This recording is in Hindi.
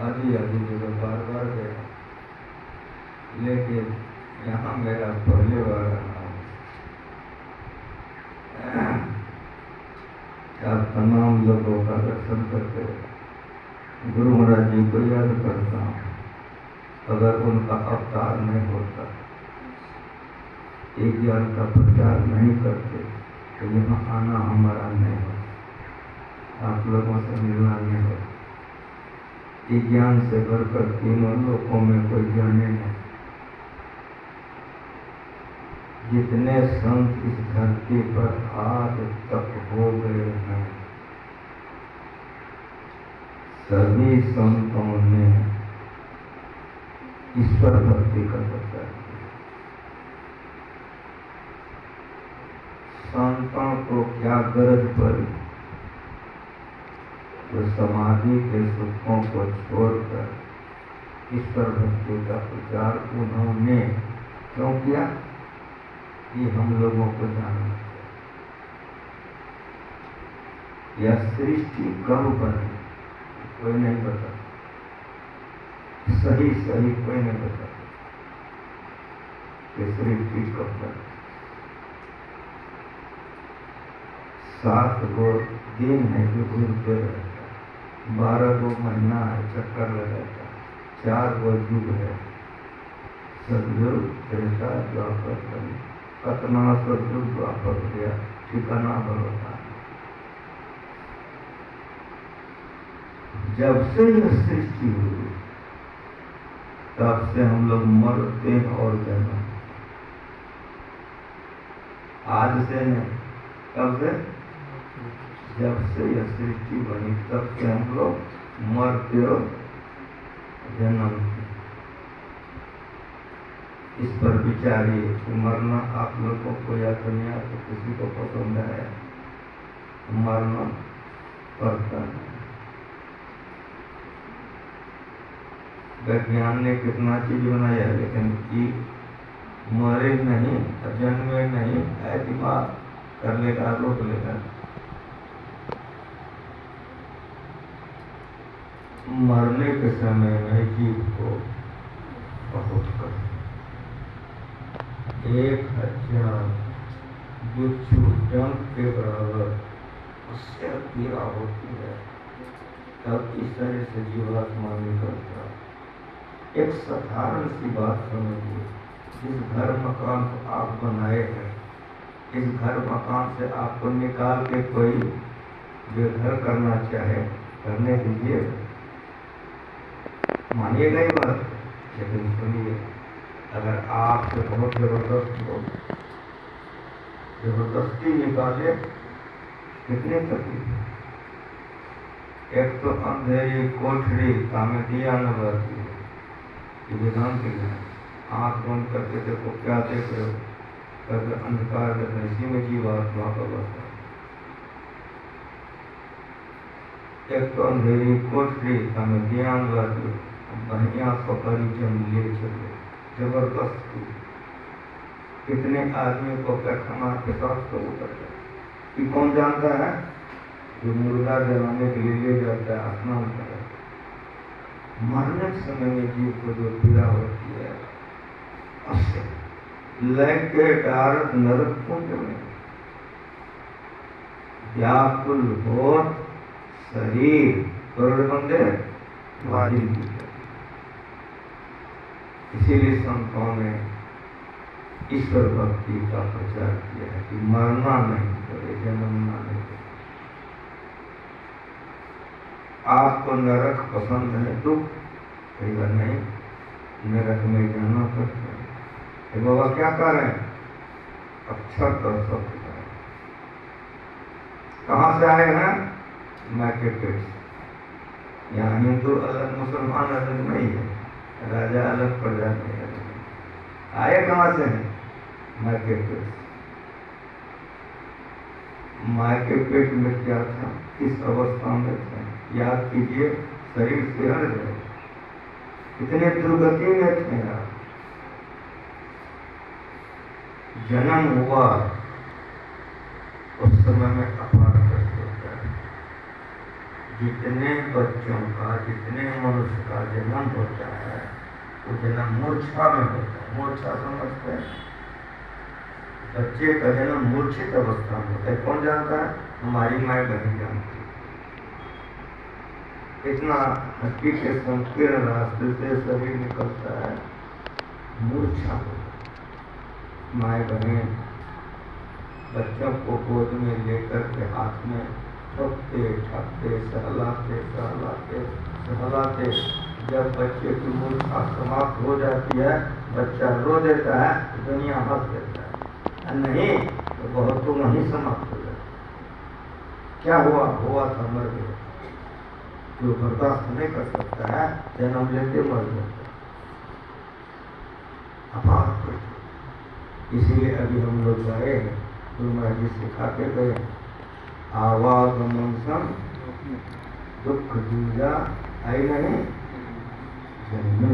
आधी आधी जगह बार बार गया, लेकिन यहाँ मेरा पहले वाला नाम आप तमाम लोगों का दर्शन करके गुरु महाराज जी को याद करता हूँ। अगर उनका अवतार नहीं होता, एक ज्ञान का प्रचार नहीं करते, तो यहाँ आना हमारा नहीं होता, आप लोगों से मिलना नहीं होता। इस ज्ञान से बढ़कर तीनों लोकों में कोई ज्ञानी नहीं। जितने संत इस धरती पर आज तक हो गए हैं, सभी संतों ने ईश्वर भक्ति का प्रचार किया। संतों को क्या गरज पड़ी तो समाधि के सुखों को छोड़कर ईश्वर भक्ति का प्रचार उन्होंने क्यों किया? ये हम लोगों को जानना चाहिए। यह सृष्टि कब बनी कोई नहीं बता, सही कोई नहीं बता कि सृष्टि कब बनी। 7 गो दिन है जो घूमते रहता, 12 गो महीना है चक्कर लगाता, 4 गो युग है, सतयुग त्रेता द्वापर कलयुग। कतना सतयुग द्वापर गया, ठिकाना भरोसा। जब से यह सृष्टि हुई तब से हम लोग मरते और जन्म, आज से नहीं, कब से? जब से यह सृष्टि बनी तब से हम लोग मरते और जन्म। इस पर विचारिए कि मरना आप लोगों को या दुनिया को किसी को पसंद है? मरना पड़ता है। विज्ञान ने कितना चीज बनाया, लेकिन कि मरे नहीं, जन्मे नहीं, है दिमाग कर लेगा, रोक लेगा। मरने के समय में जीव को बहुत कष्ट, 1000 बिच्छू डंक के बराबर उससे पीड़ा होती है, तब इस तरह से जीवात्मा निकलता। एक साधारण सी बात समझिए, जिस घर मकान को आप बनाए हैं, इस घर मकान से आपको निकाल के कोई बेघर करना चाहे, करने दीजिए, मानिएगा ही बात। लेकिन सुनिए, अगर आपसे बहुत जबरदस्त हो, जबरदस्ती निकाले, कितनी तकलीफ है। एक तो अंधेरी कोठरी कामे दिया न बरती, ये विधान के लिए आँख बंद करके देखो क्या देख रहे हो, करके अंधकार देखना, इसी में जीवात्मा का बस है। एक तो अंधेरी कोठरी कामे दिया न बरती, बढ़िया पकड़ी जम ले चले, जबरदस्ती। कितने आदमी को पैखाना के साथ तो उतरता है, कौन जानता है? जो मुर्गा जलाने के लिए ले जाता है, स्नान करता है। मरने के समय में जीव को जो पीड़ा होती है, उससे लेके डायरेक्ट नरक कुंड में व्याकुल हो शरीर, करोड़ बंदे वाजिब। इसीलिए संतों ने ईश्वर भक्ति का प्रचार किया है कि मरना नहीं पड़े, जन्मना नहीं पड़े। आपको नरक पसंद है, दुख कई बार नहीं, नरक में जाना पड़ता है। तो बाबा क्या करें? अक्षर और सत्य करें। कहाँ से आए हैं? मैके पेट से। यहाँ हिंदू अलग, मुसलमान अलग नहीं है, राजा अलग, प्रजा नहीं अलग। आए कहाँ से हैं? मैके पेट। मैके पेट में क्या था, किस अवस्था में थे, याद कीजिए। शरीर से हट गए, कितने दुर्गति में थे आप। जन्म हुआ उस समय में अपार कष्ट होता है। जितने बच्चों का, जितने मनुष्य का होता है वो जन्म मूर्छा में होता है। मूर्छा समझते हैं? बच्चे का जन्म मूर्छित अवस्था में होता है। कौन जानता है? हमारी माँ बहन जानती है। इतना हड्डी के संकीर्ण रास्ते से शरीर निकलता है, मूर्छा होता है। माँ बहन बच्चों को गोद में लेकर के हाथ में ठपते ठपते सहलाते सहलाते सहलाते जब बच्चे की मूर्छा समाप्त हो जाती है, बच्चा रो देता है, दुनिया हंस देता है, नहीं तो बहुत तो वहीं समाप्त हो जाता है। क्या हुआ? हुआ था, मर गया। जो बर्दाश्त नहीं कर सकता है, जन्म लेते मर जाता है। अपार कुछ। इसीलिए अभी हम लोग गए, गुरु महाराज जी सिखा के गए, आवागमन सम दुख दूजा आई नहीं जन्म